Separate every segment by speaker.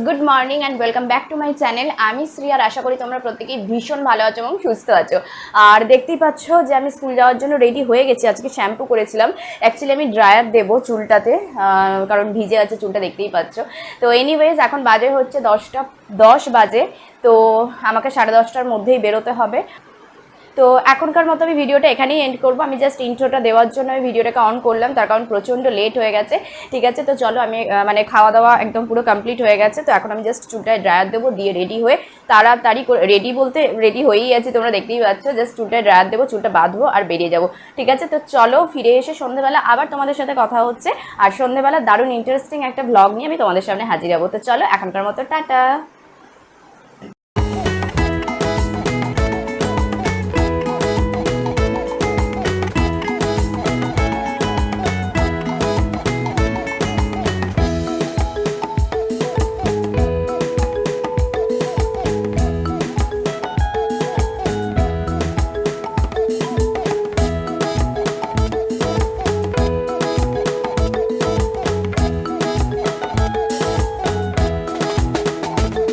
Speaker 1: Good morning and welcome back to my channel. আমি শ্রী, আর আশা করি তোমরা প্রত্যেকেই ভীষণ ভালো আছো এবং সুস্থ আছো। আর দেখতেই পাচ্ছ যে আমি স্কুল যাওয়ার জন্য রেডি হয়ে গেছি। আজকে শ্যাম্পু করেছিলাম, অ্যাকচুয়ালি আমি ড্রায়ার দেবো চুলটাতে, কারণ ভিজে আছে চুলটা, দেখতেই পাচ্ছ। তো এনিওয়েজ এখন বাজে হচ্ছে 10:10 বাজে। তো আমাকে 10:30টার মধ্যেই বেরোতে হবে। তো এখনকার মতো আমি ভিডিওটা এখানেই এন্ড করবো। আমি জাস্ট ইন্ট্রোটা দেওয়ার জন্য আমি ভিডিওটাকে অন করলাম, তার কারণ প্রচণ্ড লেট হয়ে গেছে। ঠিক আছে, তো চলো আমি খাওয়া দাওয়া একদম পুরো কমপ্লিট হয়ে গেছে। তো এখন আমি জাস্ট চুলটায় ড্রায়ার দেবো, দিয়ে রেডি হয়ে তাড়াতাড়ি করে, রেডি বলতে রেডি হয়েই আছি, তোমরা দেখতেই পাচ্ছ। জাস্ট চুলটায় ড্রায়ার দেবো, চুলটা বাঁধবো আর বেরিয়ে যাবো। ঠিক আছে, তো চলো ফিরে এসে সন্ধ্যেবেলা আবার তোমাদের সাথে কথা হচ্ছে। আর সন্ধ্যেবেলা দারুণ ইন্টারেস্টিং একটা ভ্লগ নিয়ে আমি তোমাদের সামনে হাজির হবো। তো চলো এখনকার মতো tata.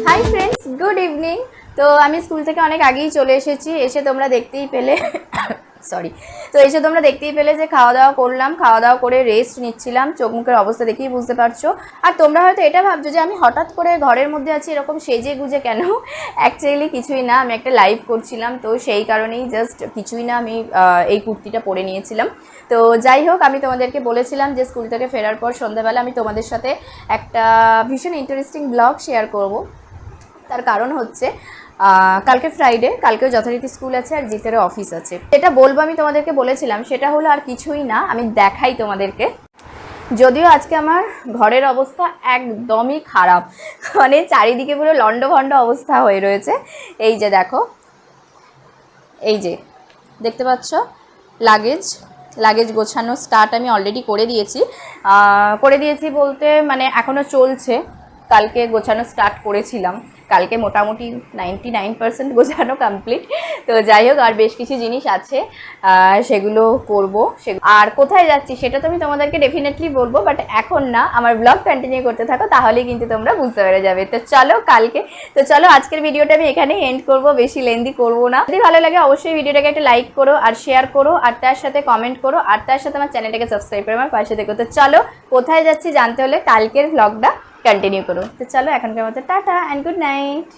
Speaker 1: Hi friends, good evening. তো আমি স্কুল থেকে অনেক আগেই চলে এসেছি। এসে তোমরা দেখতেই পেলে এসে তোমরা দেখতেই পেলে যে খাওয়া দাওয়া করলাম। খাওয়া দাওয়া করে রেস্ট নিচ্ছিলাম। চোখ মুখের অবস্থা দেখেই বুঝতে পারছো। আর তোমরা হয়তো এটা ভাবছো যে আমি হঠাৎ করে ঘরের মধ্যে আছি এরকম সেজে গুজে কেন। অ্যাকচুয়ালি কিছুই না, আমি একটা লাইভ করছিলাম, তো সেই কারণেই জাস্ট কিছুই না, আমি এই কুর্তিটা পরে নিয়েছিলাম। তো যাই হোক, আমি তোমাদেরকে বলেছিলাম যে স্কুল থেকে ফেরার পর সন্ধ্যাবেলা আমি তোমাদের সাথে একটা ভীষণ ইন্টারেস্টিং ব্লগ শেয়ার করব। তার কারণ হচ্ছে কালকে ফ্রাইডে, কালকেও যথারীতি স্কুল আছে আর জিতেরও অফিস আছে। যেটা বলবো আমি তোমাদেরকে বলেছিলাম সেটা হলো আর কিছুই না, আমি দেখাই তোমাদেরকে। যদিও আজকে আমার ঘরের অবস্থা একদমই খারাপ, মানে চারিদিকে পুরো লন্ডভন্ড অবস্থা হয়ে রয়েছে। এই যে দেখো, এই যে দেখতে পাচ্ছ লাগেজ গোছানো স্টার্ট আমি অলরেডি করে দিয়েছি বলতে মানে এখনও চলছে। কালকে গোছানো স্টার্ট করেছিলাম, কালকে মোটামুটি 99% গোছানো কমপ্লিট। তো যাই হোক, আর বেশ কিছু জিনিস আছে, সেগুলো করব। আর কোথায় যাচ্ছি সেটা তো আমি তোমাদেরকে ডেফিনেটলি বলবো, বাট এখন না, আমার ব্লগ কন্টিনিউ করতে থাকো, তাহলেই কিন্তু তোমরা বুঝতে পেরে যাবে। তো চলো আজকের ভিডিওটা আমি এখানেই এন্ড করব, বেশি লেন্দি করব না। যদি ভালো লাগে অবশ্যই ভিডিওটাকে একটা লাইক করো আর শেয়ার করো, আর তার সাথে কমেন্ট করো, আর তার সাথে আমার চ্যানেলটাকে সাবস্ক্রাইব করে আমার পাশে দেখো। তো চলো, কোথায় যাচ্ছি জানতে হলে কালকের ব্লগটা কন্টিনিউ করো। তো চলো এখনকার মতো টাটা অ্যান্ড গুড নাইট।